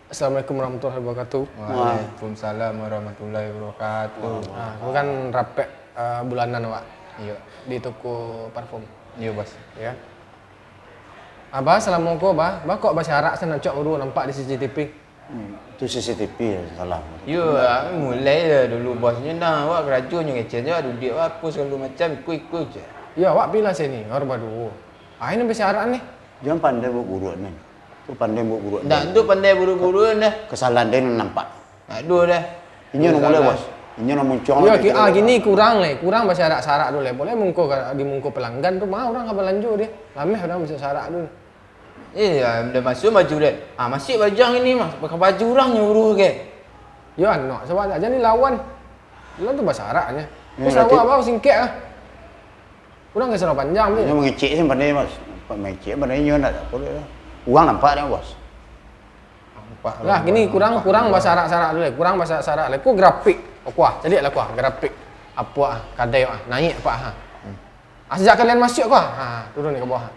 Assalamualaikum warahmatullahi wabarakatuh. Waalaikumsalam warahmatullahi wabarakatuh. Aku kan rapek bulanan, Pak. Iya. Di toko parfum. Iya, Bos. Ya. Abah, assalamualaikum, Abah. Abah kok bahasa Arab saya nak cak uru nampak di CCTV. Itu CCTV ya, salah. Ya, mulai dah dulu bosnya dah. Awak kerajanya kecil je, duduk apa selalu macam ikut-ikut je. Ya, awak pilih sini, orang baru. Ini bahasa Arab nih. Jangan pandai buat buruk ni. Tu pandai buat buruk. Dah tu pandai buru-buru dah. Kesalahan dia ni nampak. Aduh dah. Ini nak mulai bos. Ini nak muncul. Ya, gini kurang bahasa Arab sarak dulu. Boleh mungko di mungko pelanggan tu mah orang kabar lanjut dia. Lameh orang bahasa sarak dulu. Dah masuk baju dah. Masih bajang ini mas. Pakai baju orang nyuruh ke. Ya, nak sebab aja ni lawan. Lawan tu bahasa Arabnya. Terus awak apa singkek ah. Kurang ke sana panjang ni. Ini mengecek sih pandai bos. Mengecek pandai nyon tak boleh. Uang nampak dia bos. Lah gini kurang bahasa Arab sarak dulu. Kurang bahasa Arab. Ku grafik. Kuah. Jadi lah kuah grafik. Apa kadai naik apa sejak kalian masuk kuah. Turun ni ke bawah.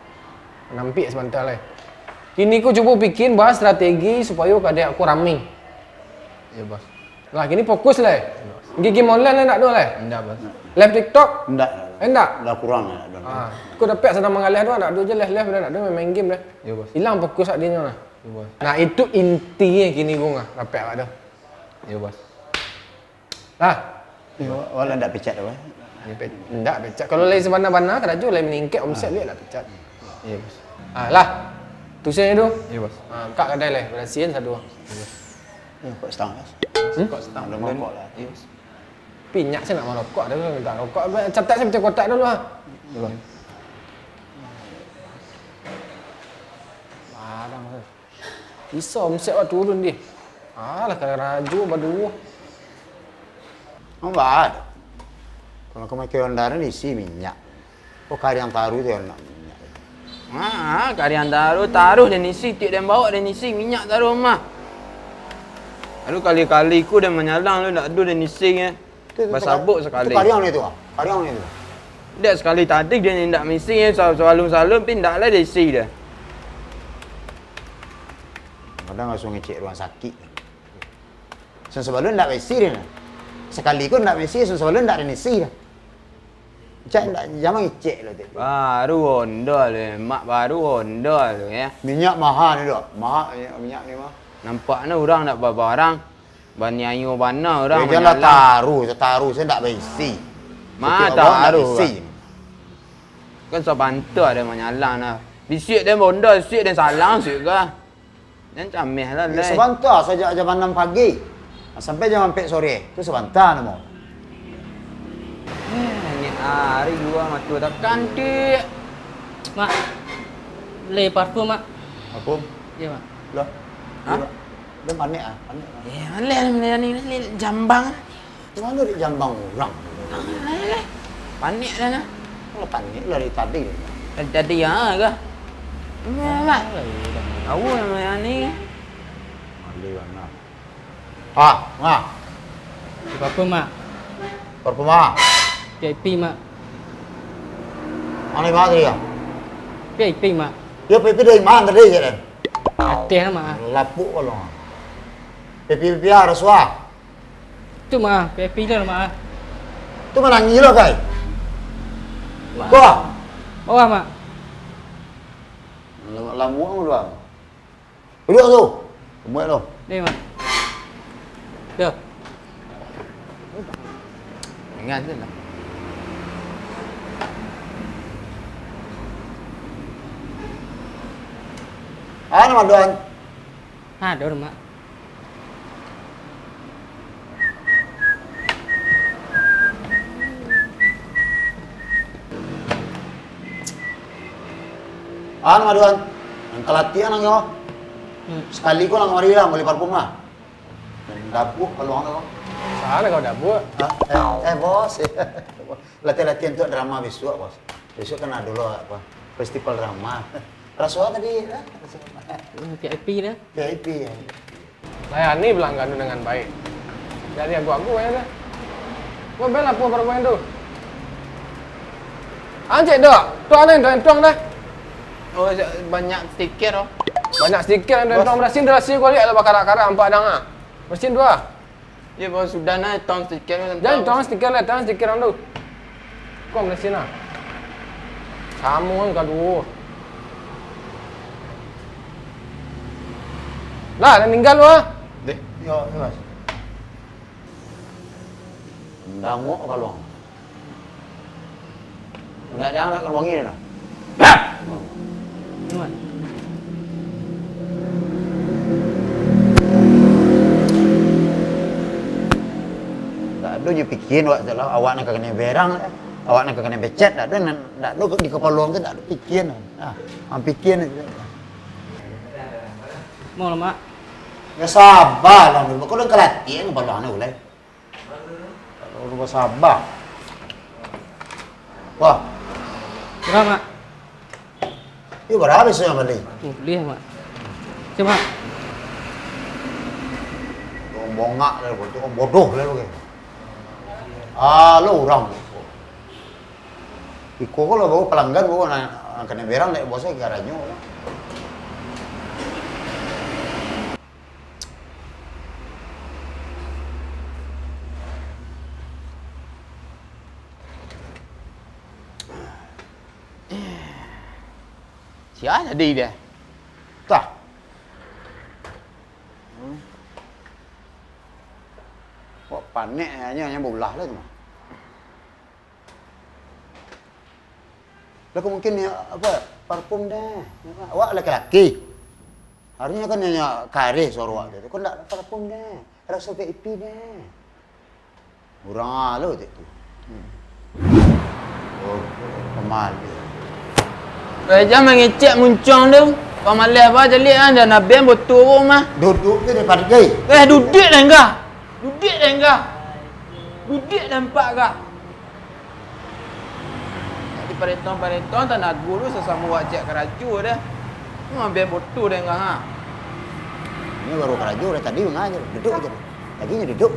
Nampik sebentar lah. Kini ku cuba bikin bahas strategi supaya kadai aku ramai. Ya bos. Lah gini fokus lah. Game online lah nak dulu lah. Enggak bos. Live TikTok. Enggak. Enggak. Dah kurang lah. Aku dapat sedang mengalir tu nak dulu je live dah nak dulu main game dah. Ya bos. Hilang fokus kat dia lah. Ya bos. Nah itu intinya kini gua dapat awak tu. Ya bos. Lah. Wala enggak pecat apa? Enggak pecat. Kalau lain sebana-bana kerja lain meningkat omset dia lah pecat. Ya bos. Lah. Tusen tu. Ya bos. Kak kedai lah. Berasihin satu. Ya, kok setengah. Kok setengah dah mangkok lah. Ya bos. Pinyak saya nak merokok ada minta rokok. Catat saya baca kotak dulu ah. Ya bos. Barang tu. Bisa omset awak turun dia. Lah kalau raju berdua. Enggak. Kalau kau makan kendaraan isi minyak. Kok kari yang taruh tu yang nak minyak. Karian taruh dan isi tiap dan bawa dan isi minyak taruh mah. Lalu kali-kali ku dah menyalang lu nak adu dan isi nya. Bersabuk sekali. Itu kari yang ni tu ah. Kari yang ni tu. Dia sekali tadi dia tidak misi nya salum-salum pindah lah dia isi dah. Kadang langsung ngecek ruang sakit. Sebelum tak mesi dia. Sekali pun tak mesi, sebelum tak ada mesi dah. Cak tak jangan ngecek lah tu. Baru Honda le, mak baru Honda tu ya. Minyak mahal ni dok. Mahal minyak ni mah. Nampaknya orang nak bawa barang. Banyayo bana orang Janganlah taruh saya tak mesi. Taruh. Kan sebantar dia menyalang lah. Bisik dia Honda, bisik dia salang sik ke. Dan camih lah le. Sebentar saja jam 6 pagi. Sampai jam 4 sore. Tu sebentar nama. Ni hari dua matu tekan ti. Mak, beli parfum mak. Apa? Ya mak. Lah. Hah? Dia panik ah, panik. Mana ni jambang. Mana di jambang orang? Panik dah nah. Kalau panik dari tadi. Tadi ya ke? Mak. Awak yang ni. Mali mana? Mak. Beli parfum mak. Parfum ah. VIP mak. Mana mati ya? VIP mak. Dia pergi dari mana tadi je dah? Atas lah mak. Lapuk kalau. Pipi rasuah. Tu mak, VIP dah mak. Tu mana ngilo kai? Kau? Bawah mak. Lamu ang doang. Duduk tu. Kemuat tu. Ni mak. Dah. Ingat tu lah. Nama doan. Dah mak. Nama doan. Ang kalatian ang yo. Sekali ko lang mari lang beli parfum ah. Dapur kalau orang tu. Salah kau dah buat. Bos. Latihan-latihan tu drama besok bos. Besok kena dulu apa? Festival drama. Rasuah tadi. VIP dah. VIP. Layani pelanggan tu dengan baik. Jadi aku ya dah. Kau bela apa perempuan tu? Cik dah. Tu ada yang tuang dah. Oh, banyak stiker oh. Banyak stiker yang tong mesin dah rasa kau lihat lah karak-karak empat dang ah. Mesin dua. Ya, bos sudah na tong stiker kan. Jangan tong stiker lah, tong stiker orang tu. Kau mesin lah. Sama kan dua. Lah, dah tinggal lu ah. Deh. Ya, Mas. Dangok kalau. Enggak ada nak wangi dah. Ni mak. Tak ada je fikir awak nak kena berang, awak nak kena becet, tak ada di kepala luang tu tak ada fikir. Fikir ni. Mau lah mak. Ya sabar lah dulu. Kau dah kelatih dengan kepala ni boleh. Kalau sabar. Wah, Berapa mak? ini berapa saya beli? Beli mak. Coba. Orang bongak lah, orang bodoh lah lu. Lo orang. Iko kalau bawa pelanggan bawa nak kena berang lek bosnya garanya lah. Siapa tadi dia? Tak. Kok panik hanya belah lah tu. Lah mungkin ya apa parfum dah. Awak lelaki. Harusnya kan hanya kare suara awak tu. Kau tak parfum dah. Rasa VIP dah. Murah lah tu. Oh, pemalu. Raja mengecek muncung tu. Pemalas apa jeli kan dan nabi betul rumah. Duduk tu depan gay. Duduk dah enggak? Duduk dah enggak? Duduk dah empat kah? Di pareton tak nak guru sesama wajak keraju dah. Ambil betul dah enggak ha? Ini baru keraju dah tadi mengajar. Duduk aja. Taginya duduk.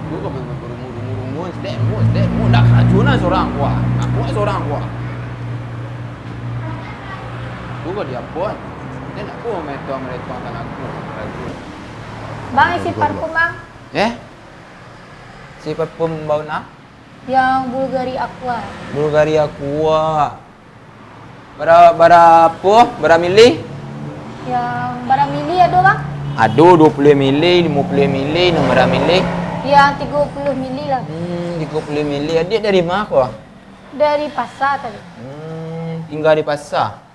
Guru kau berumur-umur sedek nak keraju nak seorang kuah. Aku seorang kuah. Guru dia pun. Dia nak aku meton tak nak aku keraju. Bang, isi parfum bang. Si parfum bau nak? Yang Bulgari Aqua. Bulgari Aqua. Berapa? Berapa mili? Yang berapa mili ada bang? Ada 20 mili, 50 mili, berapa mili? Yang 30 mili lah. 30 mili. Adik dari mana kau? Dari pasar tadi. Tinggal di pasar.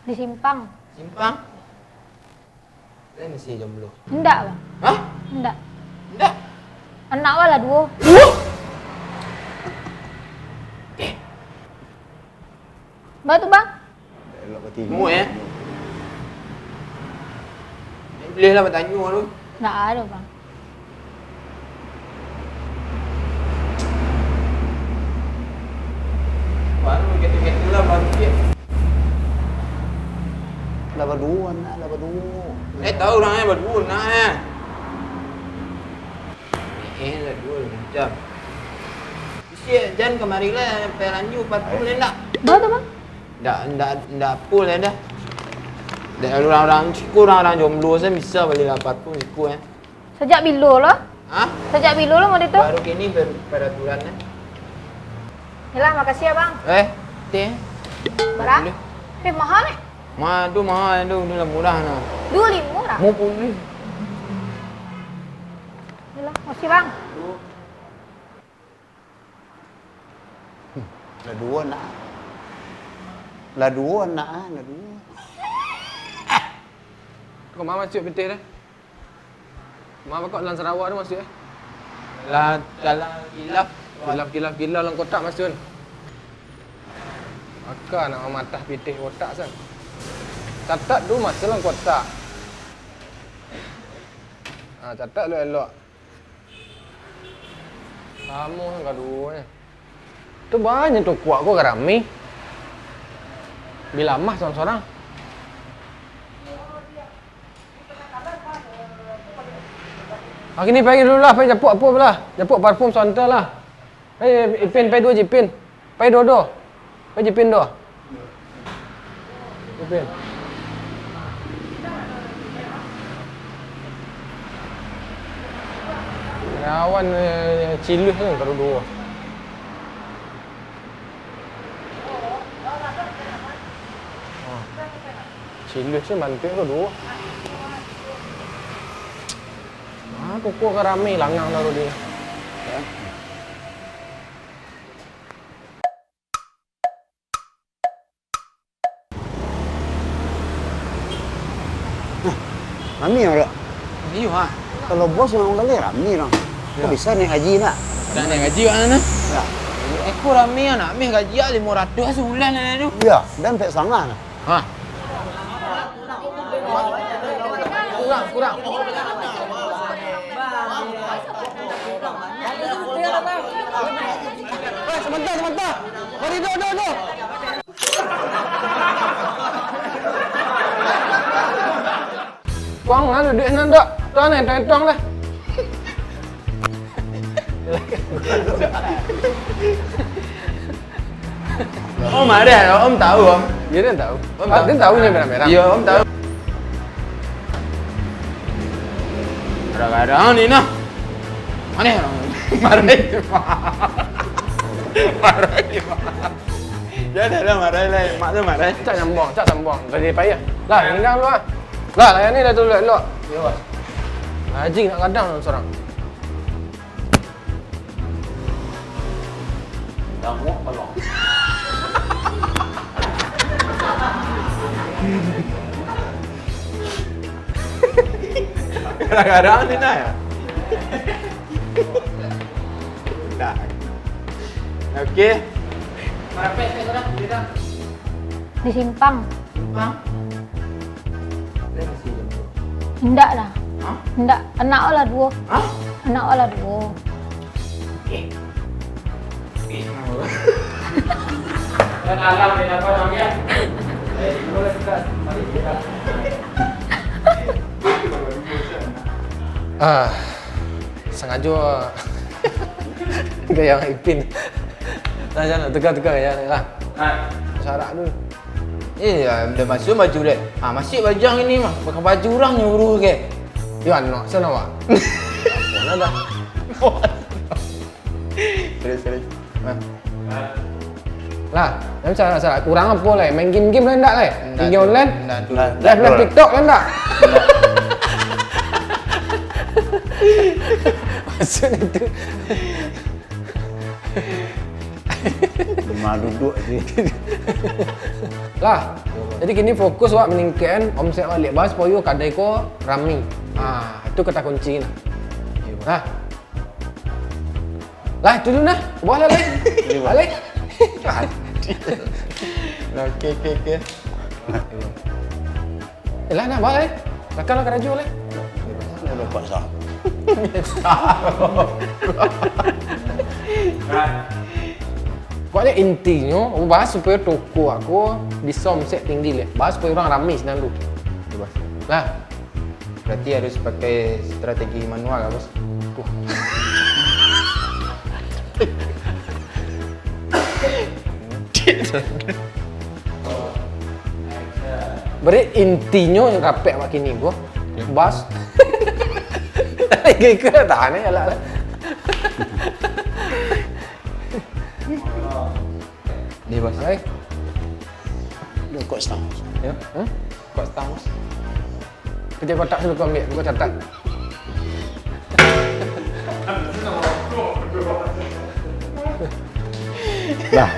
Di Simpang. Simpang? Saya mesti jomblo. Enggak bang. Hah? Enggak. Enggak. Anak wala dua. Batu bang? Elok bertiga. Mu boleh lah bertanya tu. Enggak ada bang. Baru gitu-gitu lah baru dia. Lah berdua nak, lah berdua. Tahu orangnya berdua nak lah dua macam. Siap jangan kemarilah peranju parfum ni nak. Batu bang? Dah full dah. Dah orang-orang siku orang jomblo saya bisa belilah parfum siku Sejak bila lah? Ha? Sejak bila lah mau itu? Baru kini peraturan Yalah, makasih ya bang. Teh. Berapa? Mahal ni. Mahal tu lah murah nah. 25 murah. Mau boleh. Yalah, makasih bang. Lah dua nak. Lah dua nak, lah dua. Kau mana masuk putih dah? Mana kau dalam Sarawak tu masuk Lah kalau kilap Kilap dalam kotak masuk. Maka nak matah pitih kotak san. Catat dulu masuk dalam kotak. Catat lu elok. Kamu kan gaduh tu banyak tu kuat kau garami. Bila mah seorang-seorang. Kini pergi dulu lah, pergi japuk apa belah. Japuk parfum sontel lah. Ipin, pergi dua jipin. Pergi dua. Pergi jipin dua. Ipin. Kawan cilus kan kalau dua. Cilus tu mantik ke dua. Kuku ke ramai langang taruh dia. Rami orang. Iyo ha. Kalau bos memang kali rami orang. Kau bisa naik haji nak? Nak naik gaji kat mana? Ya. Aku rame nak ambil gaji 500 sebulan lah tu. Ya, dan pek sangat. Ha. Kurang. Sebentar. Mari duduk. Kuang lah duduk sana tak? Tuan ni, tuan lah. Om ada, om tahu om. Dia tahu. Om tahu. Dia tahu ni merah-merah. Ya, om tahu. Kadang-kadang ni nah. Mana orang? Marah dia. Marah dia. Jangan dah marah lah. Mak tu marah. Cak sambung. Tadi payah. Lah, hingga lu ah. Lah, yang ni dah tu elok. Ya, Pak. Haji nak kadang seorang. Dah muak kalau. Kadang-kadang ni nah ya. Dah. Okey. Marapet saya sudah. Tidak. Di simpang. Bang. Hendak lah. Ha? Hendak. Anak lah dua. Ha? Anak lah dua. Dan alam dia apa namanya? Boleh dekat. Sengaja gaya Ipin. Jangan nak tegar-tegar ya lah. Syarat dulu. Dah masuk baju dia. Masih baju yang ini mah. Pakai baju orang nyuruh ke. Yo anak sana wak. Mana dah? Serius. Lah, yang salah kurang apa lah? Main game lah enggak lah? Game online? Enggak. Live TikTok lah enggak? Maksudnya tu. Cuma duduk je. Lah, jadi kini fokus wak meningkatkan omset balik bas supaya kadai ko rami. Itu kata kunci nah. Lah, itu dulu nah. Boleh lah. Balik. Okey. Lah nah, balik. Takkan lah kerja boleh. Dah dapat sah. Pokoknya intinya, aku bahas supaya toko aku bisa omset tinggi lah. Bahas supaya orang ramai senang dulu. Lah, Berarti harus pakai strategi manual lah bos. beri intinya yang rapek mak kini gua. Bahas. Kira tahan ya lah. Ni bos. Hai. Dah kau setang. Ya. Kau setang bos. Kerja kotak dulu kau ambil, gua catat. Dah.